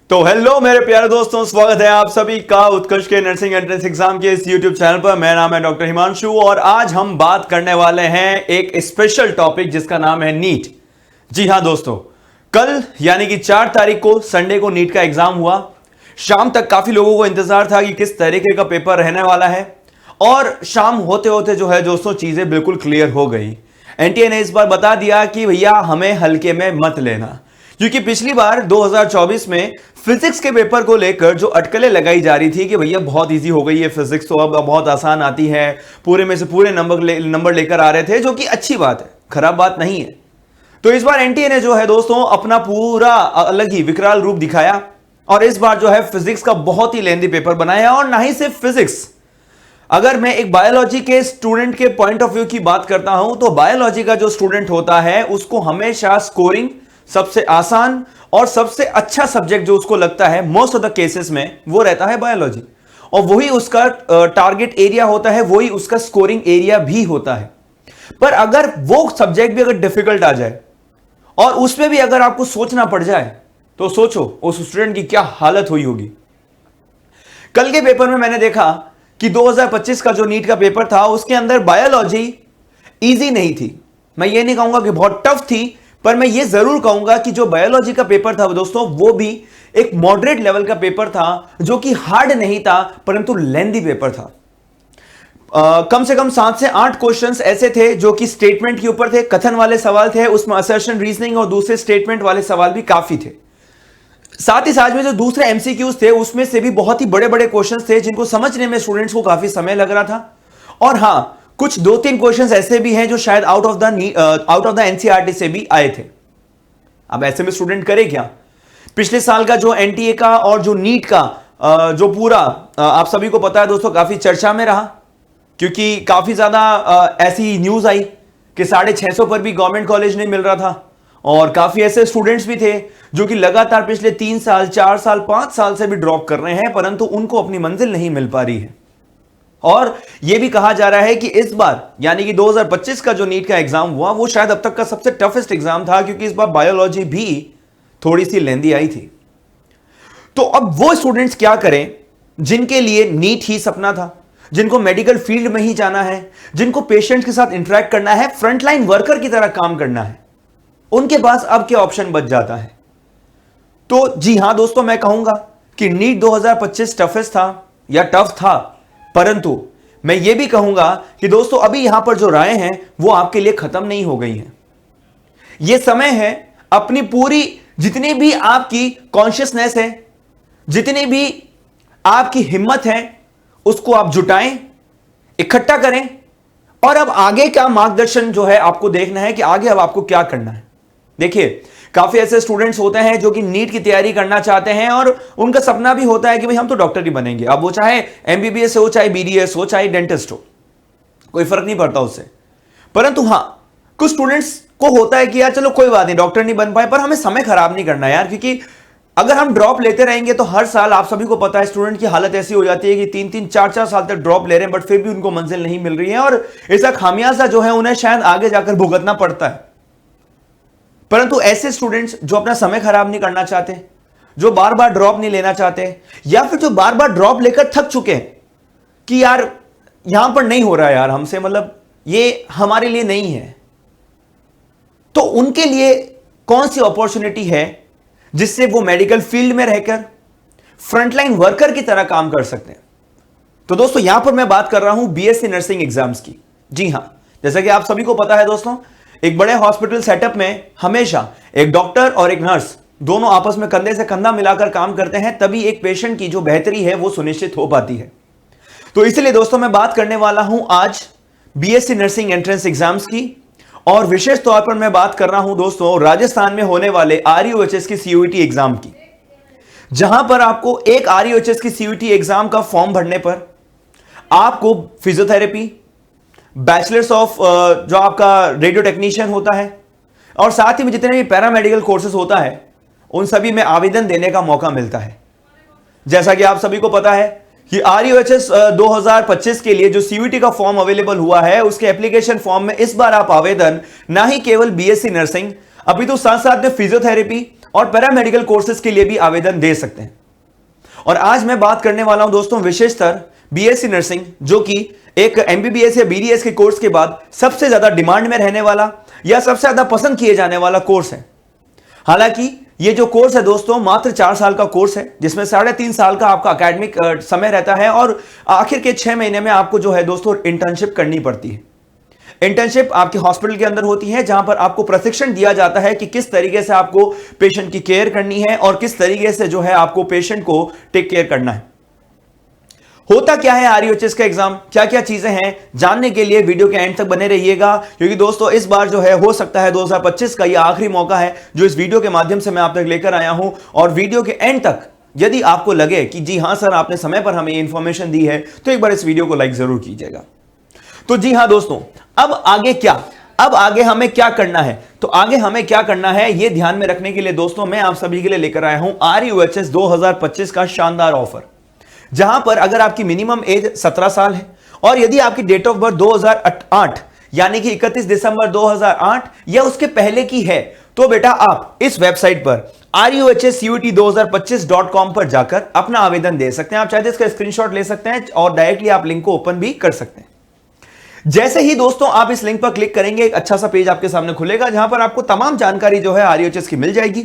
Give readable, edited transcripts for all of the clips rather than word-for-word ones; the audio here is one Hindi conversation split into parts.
तो हेलो मेरे प्यारे दोस्तों, स्वागत है आप सभी का उत्कर्ष के नर्सिंग एंट्रेंस एग्जाम के इस यूट्यूब चैनल पर। मेरा नाम है डॉक्टर हिमांशु और आज हम बात करने वाले हैं एक स्पेशल टॉपिक जिसका नाम है नीट। जी हां दोस्तों, कल यानी कि 4 तारीख को संडे को नीट का एग्जाम हुआ। शाम तक काफी लोगों को इंतजार था कि किस तरीके का पेपर रहने वाला है और शाम होते होते जो है दोस्तों चीजें बिल्कुल क्लियर हो गई। एनटीए ने इस बार बता दिया कि भैया हमें हल्के में मत लेना, क्योंकि पिछली बार 2024 में फिजिक्स के पेपर को लेकर जो अटकलें लगाई जा रही थी कि भैया बहुत इजी हो गई है फिजिक्स, तो अब बहुत आसान आती है, पूरे में से पूरे नंबर लेकर आ रहे थे, जो कि अच्छी बात है, खराब बात नहीं है। तो इस बार एनटीए ने जो है दोस्तों अपना पूरा अलग ही विकराल रूप दिखाया और इस बार जो है फिजिक्स का बहुत ही लेंदी पेपर बनाया। और ना ही सिर्फ फिजिक्स, अगर मैं एक बायोलॉजी के स्टूडेंट के पॉइंट ऑफ व्यू की बात करता हूं तो बायोलॉजी का जो स्टूडेंट होता है उसको हमेशा स्कोरिंग सबसे आसान और सबसे अच्छा सब्जेक्ट जो उसको लगता है मोस्ट ऑफ द केसेस में वो रहता है बायोलॉजी, और वही उसका टारगेट एरिया होता है, वही उसका स्कोरिंग एरिया भी होता है। पर अगर वो सब्जेक्ट भी अगर डिफिकल्ट आ जाए और उसमें भी अगर आपको सोचना पड़ जाए तो सोचो उस स्टूडेंट की क्या हालत हुई होगी। कल के पेपर में मैंने देखा कि 2025 का जो नीट का पेपर था उसके अंदर बायोलॉजी इजी नहीं थी। मैं ये नहीं कहूंगा कि बहुत टफ थी, पर मैं ये जरूर कहूंगा कि जो बायोलॉजी का पेपर था दोस्तों वो भी एक मॉडरेट लेवल का पेपर था, जो कि हार्ड नहीं था परंतु लेंदी पेपर था। कम से कम 7 से 8 क्वेश्चंस ऐसे थे जो कि स्टेटमेंट के ऊपर थे, कथन वाले सवाल थे, उसमें असर्शन रीजनिंग और दूसरे स्टेटमेंट वाले सवाल भी काफी थे। साथ ही साथ में जो दूसरे एमसीक्यूज थे उसमें से भी बहुत ही बड़े बड़े क्वेश्चंस थे जिनको समझने में स्टूडेंट्स को काफी समय लग रहा था। और हां, कुछ 2-3 क्वेश्चंस ऐसे भी हैं जो शायद आउट ऑफ द एनसीईआरटी से भी आए थे। अब ऐसे में स्टूडेंट करे क्या? पिछले साल का जो एनटीए का और जो नीट का जो पूरा आप सभी को पता है दोस्तों काफी चर्चा में रहा, क्योंकि काफी ज्यादा ऐसी न्यूज आई कि 650 पर भी गवर्नमेंट कॉलेज नहीं मिल रहा था और काफी ऐसे स्टूडेंट्स भी थे जो कि लगातार पिछले 3 साल 4 साल 5 साल से भी ड्रॉप कर रहे हैं, परंतु उनको अपनी मंजिल नहीं मिल पा रही है। और यह भी कहा जा रहा है कि इस बार यानी कि 2025 का जो नीट का एग्जाम हुआ वो शायद अब तक का सबसे टफेस्ट एग्जाम था, क्योंकि इस बार बायोलॉजी भी थोड़ी सी लेंदी आई थी। तो अब वो स्टूडेंट्स क्या करें जिनके लिए नीट ही सपना था, जिनको मेडिकल फील्ड में ही जाना है, जिनको पेशेंट्स के साथ इंटरेक्ट करना है, फ्रंटलाइन वर्कर की तरह काम करना है, उनके पास अब क्या ऑप्शन बच जाता है? तो जी हां दोस्तों, मैं कहूंगा कि नीट 2025 टफेस्ट था या टफ था, परंतु मैं यह भी कहूंगा कि दोस्तों अभी यहां पर जो राय हैं वो आपके लिए खत्म नहीं हो गई हैं। यह समय है अपनी पूरी जितनी भी आपकी कॉन्शियसनेस है, जितनी भी आपकी हिम्मत है, उसको आप जुटाएं, इकट्ठा करें और अब आगे का मार्गदर्शन जो है आपको देखना है कि आगे अब आपको क्या करना है। देखिए, काफी ऐसे स्टूडेंट्स होते हैं जो कि नीट की तैयारी करना चाहते हैं और उनका सपना भी होता है कि भाई हम तो डॉक्टर ही बनेंगे। अब वो चाहे एमबीबीएस हो, चाहे बीडीएस हो, चाहे डेंटिस्ट हो, कोई फर्क नहीं पड़ता उससे। परंतु हां, कुछ स्टूडेंट्स को होता है कि यार चलो कोई बात नहीं, डॉक्टर नहीं बन पाए पर हमें समय खराब नहीं करना यार, क्योंकि अगर हम ड्रॉप लेते रहेंगे तो हर साल आप सभी को पता है स्टूडेंट की हालत ऐसी हो जाती है कि 3-3 4-4 साल तक ड्रॉप ले रहे हैं बट फिर भी उनको मंजिल नहीं मिल रही है और इसका खामियाजा जो है उन्हें शायद आगे जाकर भुगतना पड़ता है। परंतु ऐसे स्टूडेंट्स जो अपना समय खराब नहीं करना चाहते, जो बार बार ड्रॉप नहीं लेना चाहते, या फिर जो बार बार ड्रॉप लेकर थक चुके हैं कि यार यहां पर नहीं हो रहा है यार हमसे, मतलब ये हमारे लिए नहीं है, तो उनके लिए कौन सी अपॉर्चुनिटी है जिससे वो मेडिकल फील्ड में रहकर फ्रंटलाइन वर्कर की तरह काम कर सकते हैं? तो दोस्तों यहां पर मैं बात कर रहा हूं बीएससी नर्सिंग एग्जाम्स की। जी हां, जैसा कि आप सभी को पता है दोस्तों, एक बड़े हॉस्पिटल सेटअप में हमेशा एक डॉक्टर और एक नर्स दोनों आपस में कंधे से कंधा मिलाकर काम करते हैं, तभी एक पेशेंट की जो बेहतरी है वो सुनिश्चित हो पाती है। तो इसलिए दोस्तों मैं बात करने वाला हूं आज बीएससी नर्सिंग एंट्रेंस एग्जाम्स की, और विशेष तौर पर मैं बात कर रहा हूं दोस्तों राजस्थान में होने वाले आरयूएचएस की सीयूईटी एग्जाम की, जहां पर आपको एक आरयूएचएस की सीयूईटी एग्जाम का फॉर्म भरने पर आपको फिजियोथेरेपी, बैचलर्स ऑफ जो आपका रेडियो टेक्नीशियन होता है और साथ ही में जितने भी पैरामेडिकल कोर्सेज होता है उन सभी में आवेदन देने का मौका मिलता है। जैसा कि आप सभी को पता है कि आरयूएचएस 2025 के लिए जो सीयूईटी का फॉर्म अवेलेबल हुआ है उसके एप्लीकेशन फॉर्म में इस बार आप आवेदन ना ही केवल बीएससी नर्सिंग अभी तो साथ साथ में फिजियोथेरेपी और पैरामेडिकल कोर्सेज के लिए भी आवेदन दे सकते हैं। और आज मैं बात करने वाला हूं दोस्तों विशेषतर बीएससी नर्सिंग, जो कि एक एमबीबीएस या बीडीएस के कोर्स के बाद सबसे ज्यादा डिमांड में रहने वाला या सबसे ज्यादा पसंद किए जाने वाला कोर्स है। हालांकि ये जो कोर्स है दोस्तों मात्र 4 साल का कोर्स है, जिसमें 3.5 साल का आपका एकेडमिक समय रहता है और आखिर के 6 महीने में आपको जो है दोस्तों इंटर्नशिप करनी पड़ती है। इंटर्नशिप आपके हॉस्पिटल के अंदर होती है, जहां पर आपको प्रशिक्षण दिया जाता है कि किस तरीके से आपको पेशेंट की केयर करनी है और किस तरीके से जो है आपको पेशेंट को टेक केयर करना है। होता क्या है आरयूएचएस का एग्जाम, क्या क्या चीजें हैं, जानने के लिए वीडियो के एंड तक बने रहिएगा, क्योंकि दोस्तों इस बार जो है हो सकता है 2025 का यह आखिरी मौका है जो इस वीडियो के माध्यम से मैं आप तक लेकर आया हूं। और वीडियो के एंड तक यदि आपको लगे कि जी हां सर आपने समय पर हमें इंफॉर्मेशन दी है, तो एक बार इस वीडियो को लाइक जरूर कीजिएगा। तो जी हां दोस्तों, अब आगे क्या, अब आगे हमें क्या करना है, तो आगे हमें क्या करना है यह ध्यान में रखने के लिए दोस्तों मैं आप सभी के लिए लेकर आया हूं आरयूएचएस 2025 का शानदार ऑफर, जहां पर अगर आपकी मिनिमम एज 17 साल है और यदि आपकी डेट ऑफ बर्थ 2008 यानी कि 31 दिसंबर 2008 या उसके पहले की है, तो बेटा आप इस वेबसाइट पर ruhcut2025.com पर जाकर अपना आवेदन दे सकते हैं। आप चाहे इसका स्क्रीनशॉट ले सकते हैं और डायरेक्टली आप लिंक को ओपन भी कर सकते हैं। जैसे ही दोस्तों आप इस लिंक पर क्लिक करेंगे, एक अच्छा सा पेज आपके सामने खुलेगा जहां पर आपको तमाम जानकारी जो है आरयूएचएस की मिल जाएगी।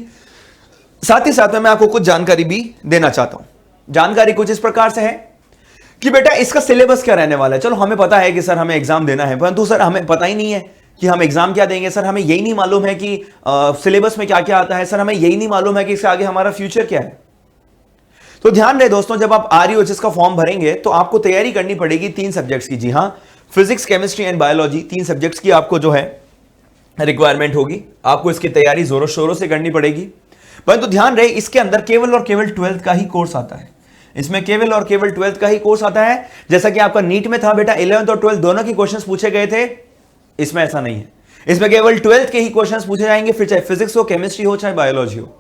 साथ ही साथ में मैं आपको कुछ जानकारी भी देना चाहता हूं। जानकारी कुछ इस प्रकार से है कि बेटा इसका सिलेबस क्या रहने वाला है। चलो हमें पता है कि सर हमें एग्जाम देना है, परंतु सर हमें पता ही नहीं है कि हम एग्जाम क्या देंगे। सर हमें यही नहीं मालूम है कि सिलेबस में क्या क्या आता है। सर हमें यही नहीं मालूम है कि इसके आगे हमारा फ्यूचर क्या है। तो ध्यान रहे दोस्तों, जब आप आरयूएचएस का फॉर्म भरेंगे तो आपको तैयारी करनी पड़ेगी 3 सब्जेक्ट्स की। जी हां, physics, chemistry and biology, 3 subjects की आपको जो है रिक्वायरमेंट होगी। आपको इसकी तैयारी जोरों शोरों से करनी पड़ेगी। परंतु ध्यान रहे इसके अंदर केवल और केवल 12th का ही कोर्स आता है। इसमें केवल और केवल 12th का ही कोर्स आता है। जैसा कि आपका नीट में था बेटा 11th और 12th दोनों के क्वेश्चंस पूछे गए थे, इसमें ऐसा नहीं है। इसमें केवल 12th के ही क्वेश्चंस पूछे जाएंगे, फिर चाहे फिजिक्स हो, केमिस्ट्री हो, चाहे बायोलॉजी हो।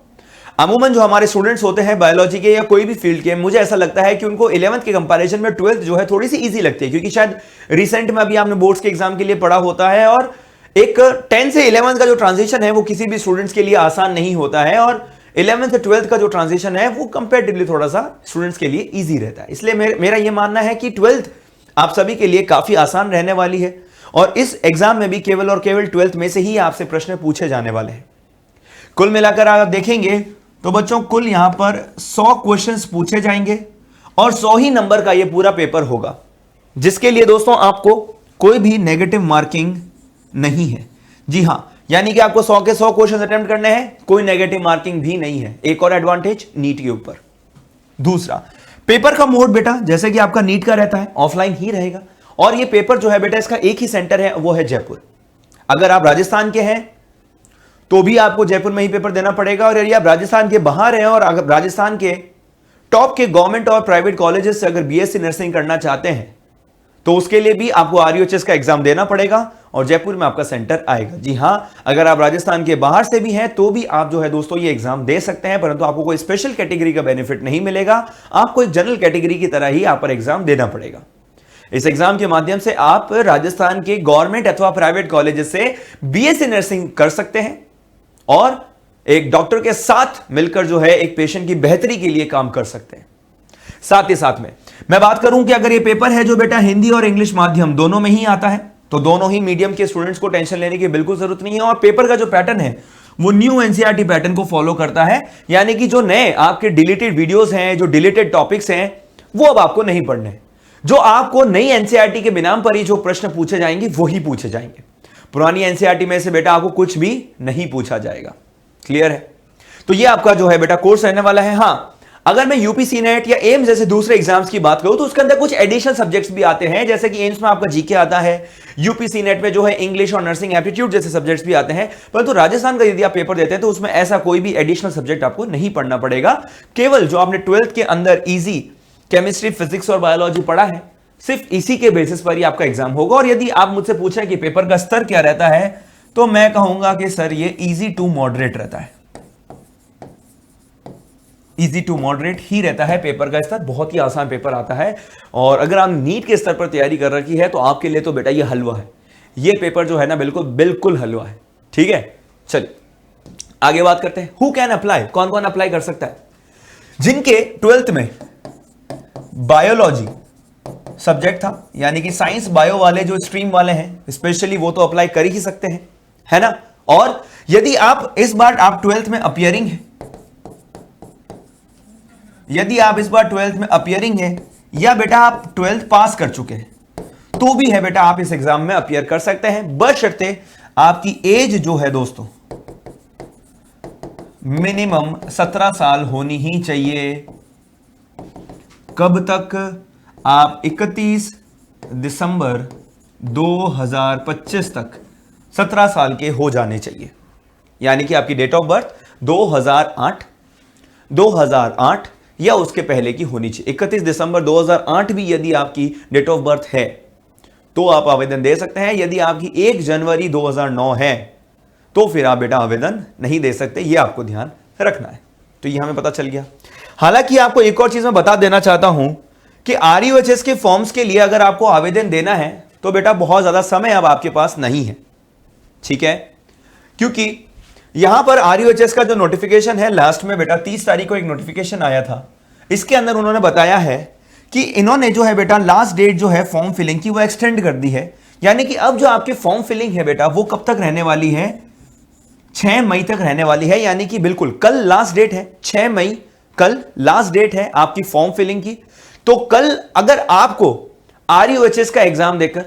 अमूमन जो हमारे स्टूडेंट्स होते हैं बायोलॉजी के या कोई भी फील्ड के, मुझे ऐसा लगता है कि उनको 11th के कंपैरिजन में 12th जो है थोड़ी सी इजी लगती है, क्योंकि शायद रिसेंट में अभी आपने बोर्ड्स के एग्जाम के लिए पढ़ा होता है और एक 10 से 11th का जो ट्रांजिशन है वो किसी भी स्टूडेंट्स के लिए आसान नहीं होता है, और 11th से 12th का जो ट्रांजिशन है वो कंपैरेटिवली थोड़ा सा स्टूडेंट्स के लिए इजी रहता है। इसलिए मेरा यह मानना है कि 12th आप सभी के लिए काफी आसान रहने वाली है और इस एग्जाम में भी केवल और केवल 12th में से ही आपसे प्रश्न पूछे जाने वाले हैं। कुल मिलाकर आप देखेंगे तो बच्चों कुल यहां पर 100 क्वेश्चंस पूछे जाएंगे और 100 ही नंबर का यह पूरा पेपर होगा, जिसके लिए दोस्तों आपको कोई भी नेगेटिव मार्किंग नहीं है। जी हां, यानी कि आपको 100 के 100 क्वेश्चन अटेम्प्ट करने हैं, कोई नेगेटिव मार्किंग भी नहीं है। एक और एडवांटेज नीट के ऊपर। दूसरा, पेपर का मोड बेटा जैसे कि आपका नीट का रहता है ऑफलाइन ही रहेगा, और ये पेपर जो है बेटा इसका एक ही सेंटर है, वो है जयपुर। अगर आप राजस्थान के हैं तो भी आपको जयपुर में ही पेपर देना पड़ेगा, और यदि आप राजस्थान के बाहर हैं और अगर राजस्थान के टॉप के गवर्नमेंट और प्राइवेट कॉलेजेस से अगर बीएससी नर्सिंग करना चाहते हैं तो उसके लिए भी आपको आरयूएचएस का एग्जाम देना पड़ेगा और जयपुर में आपका सेंटर आएगा। जी हां, अगर आप राजस्थान के बाहर से भी हैं तो भी आप जो है दोस्तों ये एग्जाम दे सकते हैं, परंतु आपको कोई स्पेशल कैटेगरी का बेनिफिट नहीं मिलेगा। आपको एक जनरल कैटेगरी की तरह ही आप पर एग्जाम देना पड़ेगा। इस एग्जाम के माध्यम से आप राजस्थान के गवर्नमेंट अथवा प्राइवेट कॉलेजेस से बीएससी नर्सिंग कर सकते हैं और एक डॉक्टर के साथ मिलकर जो है एक पेशेंट की बेहतरी के लिए काम कर सकते हैं। साथ ही साथ में मैं बात करूं कि अगर ये पेपर है जो बेटा हिंदी और इंग्लिश माध्यम दोनों में ही आता है, तो दोनों ही मीडियम के स्टूडेंट्स को टेंशन लेने की बिल्कुल जरूरत नहीं है। और पेपर का जो पैटर्न है वो न्यू एनसीईआरटी पैटर्न को फॉलो करता है, यानी कि जो नए आपके डिलीटेड वीडियोस हैं, जो डिलीटेड टॉपिक्स हैं, वो अब आपको नहीं पढ़ने। जो आपको नई एनसीईआरटी के बिनाम पर ही जो प्रश्न पूछे जाएंगे वो ही पूछे जाएंगे। पुरानी एनसीईआरटी में से बेटा आपको कुछ भी नहीं पूछा जाएगा। क्लियर है? तो ये आपका जो है बेटा कोर्स रहने वाला है। हां, अगर मैं यूपीसी नेट या एम्स जैसे दूसरे एग्जाम्स की बात करूं तो उसके अंदर कुछ एडिशनल सब्जेक्ट्स भी आते हैं, जैसे कि एम्स में आपका जीके आता है, यूपीसी नेट में जो है इंग्लिश और नर्सिंग एप्टीट्यूड जैसे सब्जेक्ट्स भी आते हैं। परंतु राजस्थान का यदि आप पेपर देते हैं तो उसमें ऐसा कोई भी एडिशनल सब्जेक्ट आपको नहीं पढ़ना पड़ेगा। केवल जो आपने 12th के अंदर इजी केमिस्ट्री, फिजिक्स और बायोलॉजी पढ़ा है, सिर्फ इसी के बेसिस पर ही आपका एग्जाम होगा। और यदि आप मुझसे पूछें कि पेपर का स्तर क्या रहता है, तो मैं कहूंगा कि सर ये इजी टू मॉडरेट रहता है। इजी टू मॉडरेट ही रहता है पेपर का स्तर, बहुत ही आसान पेपर आता है। और अगर आप नीट के स्तर पर तैयारी कर रखी है तो आपके लिए तो बेटा ये हलवा है। ये पेपर जो है ना बिल्कुल बिल्कुल हलवा है। ठीक है, चलिए आगे बात करते हैं, हु कैन अप्लाई, कौन कौन अप्लाई कर सकता है? जिनके 12th में बायोलॉजी सब्जेक्ट था, यानी कि साइंस बायो वाले जो स्ट्रीम वाले हैं स्पेशली, वो तो अप्लाई कर ही सकते हैं, है ना। और यदि आप इस बार आप 12th में अपियरिंग है, यदि आप इस बार 12th में अपियरिंग है, या बेटा आप 12th पास कर चुके हैं, तो भी है बेटा आप इस एग्जाम में अपियर कर सकते हैं, बशर्ते आपकी एज जो है दोस्तों मिनिमम 17 साल होनी ही चाहिए। कब तक? आप 31 दिसंबर 2025 तक 17 साल के हो जाने चाहिए, यानी कि आपकी डेट ऑफ बर्थ 2008 या उसके पहले की होनी चाहिए। 31 दिसंबर 2008 भी यदि आपकी डेट ऑफ बर्थ है तो आप आवेदन दे सकते हैं। यदि आपकी 1 जनवरी 2009 है तो फिर आप बेटा आवेदन नहीं दे सकते, यह आपको ध्यान रखना है। तो यह हमें पता चल गया। हालांकि आपको एक और चीज मैं बता देना चाहता हूं कि RUHS के फॉर्म्स के लिए अगर आपको आवेदन देना है तो बेटा बहुत ज्यादा समय अब आपके पास नहीं है, ठीक है, क्योंकि यहां पर RUHS का जो नोटिफिकेशन है लास्ट में बेटा 30 तारीख को एक नोटिफिकेशन आया था। इसके अंदर उन्होंने बताया है कि इन्होंने जो है बेटा लास्ट डेट जो है फॉर्म फिलिंग की वो एक्सटेंड कर दी है, यानी कि अब जो आपके फॉर्म फिलिंग है बेटा वो कब तक रहने वाली है? 6 मई तक रहने वाली है, यानी कि बिल्कुल कल लास्ट डेट है, 6 मई कल लास्ट डेट है आपकी फॉर्म फिलिंग की। तो कल अगर आपको RUHS का एग्जाम देकर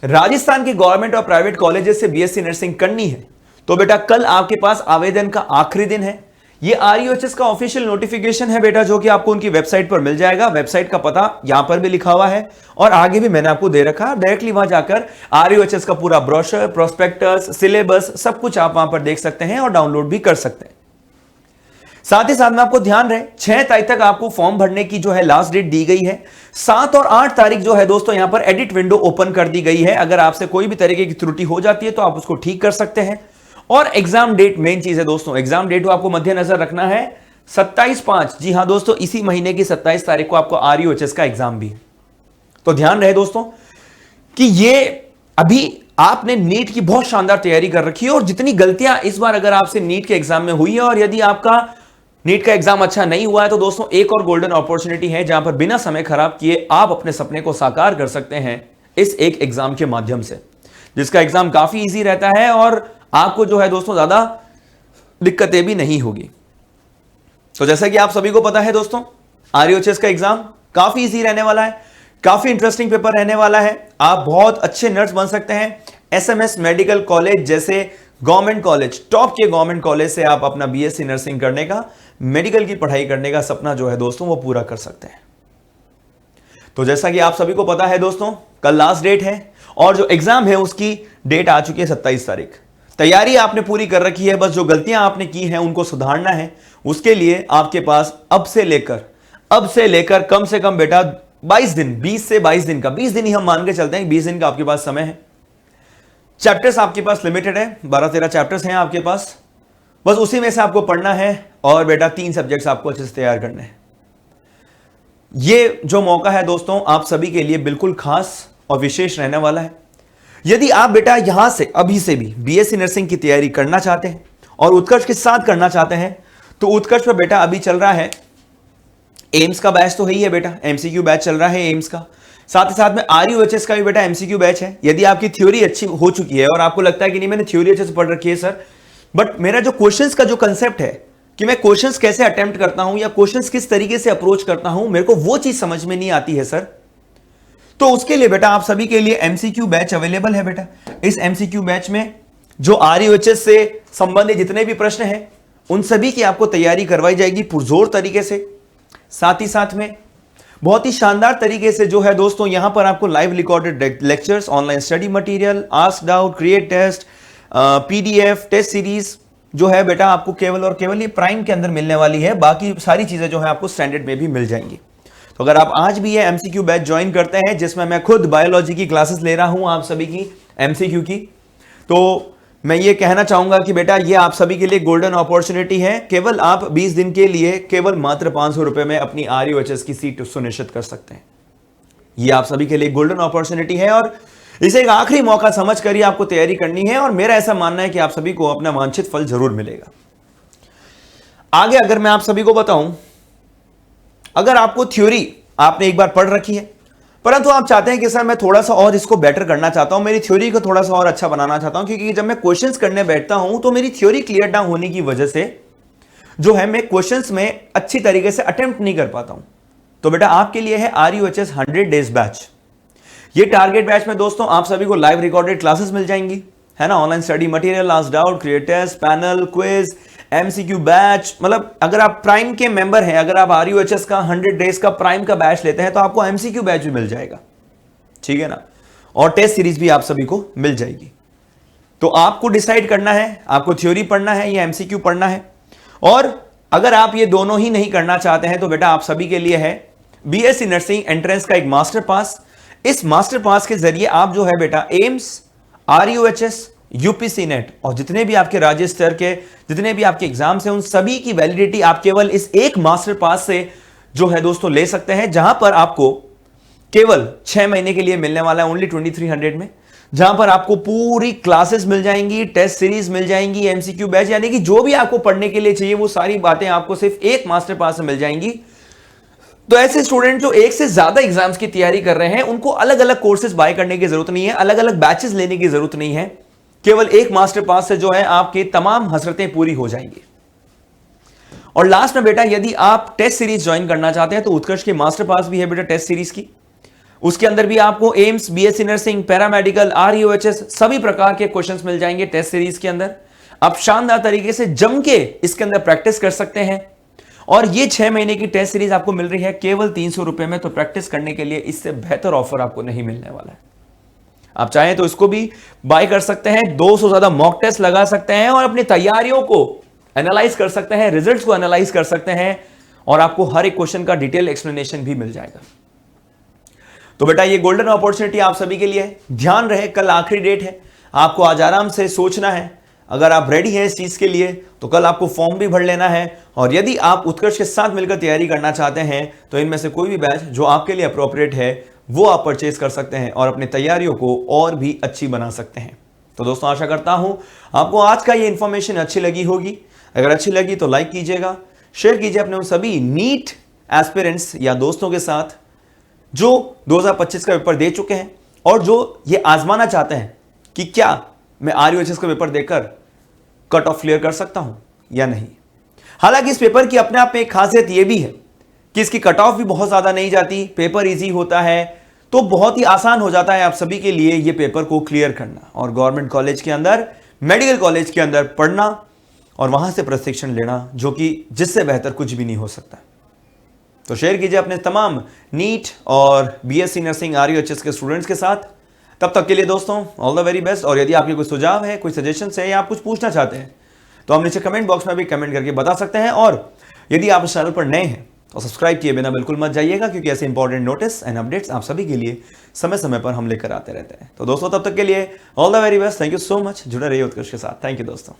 राजस्थान के गवर्नमेंट और प्राइवेट कॉलेजेस से BSc नर्सिंग करनी है तो बेटा कल आपके पास आवेदन का आखिरी दिन है। ये RUHS का ऑफिशियल नोटिफिकेशन है बेटा, जो कि आपको उनकी वेबसाइट पर मिल जाएगा। वेबसाइट का पता यहां पर भी लिखा हुआ है और आगे भी मैंने आपको दे रखा है। डायरेक्टली वहां जाकर RUHS का पूरा ब्रोशर, प्रोस्पेक्टस, सिलेबस सब कुछ आप वहां पर देख सकते हैं और डाउनलोड भी कर सकते हैं। साथ ही साथ में आपको ध्यान रहे 6 तारीख तक आपको फॉर्म भरने की जो है लास्ट डेट दी गई है। 7 और 8 तारीख जो है दोस्तों यहां पर एडिट विंडो ओपन कर दी गई है। अगर आपसे कोई भी तरीके की त्रुटि हो जाती है तो आप उसको ठीक कर सकते हैं। और एग्जाम डेट मेन चीज है दोस्तों, एग्जाम डेट को आपको मद्देनजर रखना है 27/5। जी हां दोस्तों, इसी महीने की 27 तारीख को आपको RUHS का एग्जाम भी है। तो ध्यान रहे दोस्तों कि ये अभी आपने नीट की बहुत शानदार तैयारी कर रखी है और जितनी गलतियां इस बार अगर आपसे नीट के एग्जाम में हुई है और यदि आपका नीट का एग्जाम अच्छा नहीं हुआ है तो दोस्तों एक और गोल्डन अपॉर्चुनिटी है जहां पर बिना समय खराब किए आप अपने सपने को साकार कर सकते हैं इस एक एग्जाम के माध्यम से, जिसका एग्जाम काफी इजी रहता है और आपको जो है दोस्तों ज्यादा दिक्कतें भी नहीं होगी। तो जैसा कि आप सभी को पता है दोस्तों, RUHS का एग्जाम काफी इजी रहने वाला है, काफी इंटरेस्टिंग पेपर रहने वाला है। आप बहुत अच्छे नर्स बन सकते हैं। SMS मेडिकल कॉलेज जैसे गवर्नमेंट कॉलेज, टॉप के गवर्नमेंट कॉलेज से आप अपना BSc नर्सिंग करने का, मेडिकल की पढ़ाई करने का सपना जो है दोस्तों वो पूरा कर सकते हैं। तो जैसा कि आप सभी को पता है दोस्तों, कल लास्ट डेट है और जो एग्जाम है उसकी डेट आ चुकी है 27 तारीख। तैयारी आपने पूरी कर रखी है, बस जो गलतियां आपने की हैं उनको सुधारना है। उसके लिए आपके पास अब से लेकर कम से कम बेटा 22 दिन, 20 से 22 दिन का, 20 दिन ही हम मान के चलते हैं, 20 दिन का आपके पास समय है। चैप्टर्स आपके पास लिमिटेड है, 12-13 चैप्टर्स हैं आपके पास, बस उसी में से आपको पढ़ना है और बेटा 3 सब्जेक्ट्स आपको अच्छे से तैयार करने हैं। ये जो मौका है दोस्तों आप सभी के लिए बिल्कुल खास और विशेष रहने वाला है। यदि आप बेटा यहां से अभी से भी BSc नर्सिंग की तैयारी करना चाहते हैं और उत्कर्ष के साथ करना चाहते हैं तो उत्कर्ष पर बेटा अभी चल रहा है एम्स का बैच, तो है ही है बेटा, MCQ बैच चल रहा है एम्स का। साथ ही साथ में RUHS का भी बेटा MCQ बैच है। यदि आपकी थ्योरी अच्छी हो चुकी है और आपको लगता है कि नहीं मैंने थ्योरी अच्छे से पढ़ रखी है सर, बट मेरा जो क्वेश्चंस का जो कंसेप्ट है कि मैं क्वेश्चंस कैसे अटेम्प्ट करता हूं या क्वेश्चंस किस तरीके से अप्रोच करता हूं, मेरे को वो चीज समझ में नहीं आती है सर, तो उसके लिए बेटा आप सभी के लिए MCQ बैच अवेलेबल है बेटा। इस MCQ बैच में जो RUHS से संबंधित जितने भी प्रश्न हैं उन सभी की आपको तैयारी करवाई जाएगी पुरजोर तरीके से। साथ ही साथ में बहुत ही शानदार तरीके से जो है दोस्तों यहां पर आपको live recorded lectures, online study material, ask doubt, create test, PDF, test series जो है बेटा आपको केवल और केवल ये प्राइम के अंदर मिलने वाली है। बाकी सारी चीजें जो है आपको स्टैंडर्ड में भी मिल जाएंगी। तो अगर आप आज भी ये MCQ बैच ज्वाइन करते हैं जिसमें मैं खुद बायोलॉजी की क्लासेस ले रहा हूं आप सभी की MCQ की, तो मैं ये कहना चाहूंगा कि बेटा ये आप सभी के लिए गोल्डन अपॉर्चुनिटी है। केवल आप 20 दिन के लिए केवल मात्र 500 रुपए में अपनी RUHS की सीट सुनिश्चित कर सकते हैं। ये आप सभी के लिए गोल्डन अपॉर्चुनिटी है और इसे एक आखिरी मौका समझ कर ही आपको तैयारी करनी है और मेरा ऐसा मानना है कि आप सभी को अपना वांछित फल जरूर मिलेगा। आगे अगर मैं आप सभी को बताऊं, अगर आपको थ्योरी आपने एक बार पढ़ रखी है, परंतु आप चाहते हैं कि सर मैं थोड़ा सा और इसको बेटर करना चाहता हूं, मेरी थ्योरी को थोड़ा सा और अच्छा बनाना चाहता हूं, क्योंकि जब मैं क्वेश्चंस करने बैठता हूं तो मेरी थ्योरी क्लियर ना होने की वजह से जो है मैं क्वेश्चंस में अच्छी तरीके से अटेम्प्ट नहीं कर पाता हूं। तो बेटा आपके लिए है RUHS 100 डेज बैच। ये टारगेट बैच में दोस्तों आप सभी को लाइव रिकॉर्डेड क्लासेस मिल जाएंगी, है ना, online study material, last doubt, create test, panel, quiz, MCQ batch. मतलब अगर आप प्राइम के मेंबर हैं, अगर आप RUHS का 100 डेज का प्राइम का बैच लेते हैं तो आपको MCQ बैच भी मिल जाएगा, ठीक है ना, और टेस्ट सीरीज भी आप सभी को मिल जाएगी। तो आपको डिसाइड करना है, आपको थ्योरी पढ़ना है या MCQ पढ़ना है। और अगर आप ये दोनों ही नहीं करना चाहते हैं तो बेटा आप सभी के लिए है BSc नर्सिंग एंट्रेंस का एक मास्टर पास। इस मास्टर पास के जरिए आप जो है बेटा एम्स, RUHS, UPC नेट और जितने भी आपके राज्य स्तर के जितने भी आपके एग्जाम्स हैं उन सभी की वैलिडिटी आप केवल इस एक मास्टर पास से जो है दोस्तों ले सकते हैं, जहां पर आपको केवल 6 महीने के लिए मिलने वाला है ओनली 2300 में, जहां पर आपको पूरी क्लासेस मिल जाएंगी, टेस्ट सीरीज मिल जाएंगी, MCQ बैच, यानी कि जो भी आपको पढ़ने के लिए चाहिए वो सारी बातें आपको सिर्फ एक मास्टर पास में मिल जाएंगी। तो ऐसे स्टूडेंट जो एक से ज्यादा एग्जाम्स की तैयारी कर रहे हैं उनको अलग अलग कोर्सेज बाय करने की जरूरत नहीं है, अलग अलग बैचेस लेने की जरूरत नहीं है, केवल एक मास्टर पास से जो है आपकी तमाम हसरतें पूरी हो जाएंगी। और लास्ट में बेटा यदि आप टेस्ट सीरीज ज्वाइन करना चाहते हैं तो उत्कर्ष के मास्टर पास भी है बेटा टेस्ट सीरीज की। उसके अंदर भी आपको AIIMS, BSc nursing, paramedical, RUHS सभी प्रकार के क्वेश्चंस मिल जाएंगे टेस्ट सीरीज के अंदर। आप शानदार तरीके से जम के इसके अंदर प्रैक्टिस कर सकते हैं। और ये 6 महीने की टेस्ट सीरीज आपको मिल रही है केवल 300 रुपए में। तो प्रैक्टिस करने के लिए इससे बेहतर ऑफर आपको नहीं मिलने वाला है। आप चाहें तो इसको भी बाय कर सकते हैं, 200 से ज्यादा मॉक टेस्ट लगा सकते हैं और अपनी तैयारियों को एनालाइज कर सकते हैं, रिजल्ट्स को एनालाइज कर सकते हैं और आपको हर एक क्वेश्चन का डिटेल एक्सप्लेनेशन भी मिल जाएगा। तो बेटा ये गोल्डन अपॉर्चुनिटी आप सभी के लिए है। ध्यान रहे कल आखिरी डेट है, आपको आज आराम से सोचना है। अगर आप रेडी हैं इस चीज के लिए तो कल आपको फॉर्म भी भर लेना है। और यदि आप उत्कर्ष के साथ मिलकर तैयारी करना चाहते हैं तो इनमें से कोई भी बैच जो आपके लिए अप्रोप्रिएट है वो आप परचेज कर सकते हैं और अपनी तैयारियों को और भी अच्छी बना सकते हैं। तो दोस्तों आशा करता हूं आपको आज का ये इंफॉर्मेशन अच्छी लगी होगी। अगर अच्छी लगी तो लाइक कीजिएगा, शेयर कीजिए अपने उन सभी नीट एस्पिरेंट्स या दोस्तों के साथ जो 2025 का पेपर दे चुके हैं और जो ये आजमाना चाहते हैं कि क्या मैं RUHS का पेपर देकर कट ऑफ क्लियर कर सकता हूं या नहीं। हालांकि इस पेपर की अपने आप में एक खासियत यह भी है कि इसकी कट ऑफ भी बहुत ज्यादा नहीं जाती, पेपर इजी होता है, तो बहुत ही आसान हो जाता है आप सभी के लिए ये पेपर को क्लियर करना और गवर्नमेंट कॉलेज के अंदर, मेडिकल कॉलेज के अंदर पढ़ना और वहां से प्रशिक्षण लेना, जो कि जिससे बेहतर कुछ भी नहीं हो सकता। तो शेयर कीजिए अपने तमाम नीट और BSc नर्सिंग RUHS के स्टूडेंट्स के साथ। तब तक के लिए दोस्तों ऑल द वेरी बेस्ट। और यदि आपके कोई सुझाव है, कोई सजेशन है या आप कुछ पूछना चाहते हैं तो आप नीचे कमेंट बॉक्स में भी कमेंट करके बता सकते हैं। और यदि आप इस चैनल पर नए हैं तो सब्सक्राइब किए बिना बिल्कुल मत जाइएगा, क्योंकि ऐसे इंपॉर्टेंट नोटिस एंड अपडेट्स आप सभी के लिए समय समय पर हम लेकर आते रहते हैं। तो दोस्तों तब तक के लिए all the very best. Thank you so much. जुड़े रहिए उत्कर्ष के साथ। थैंक यू दोस्तों।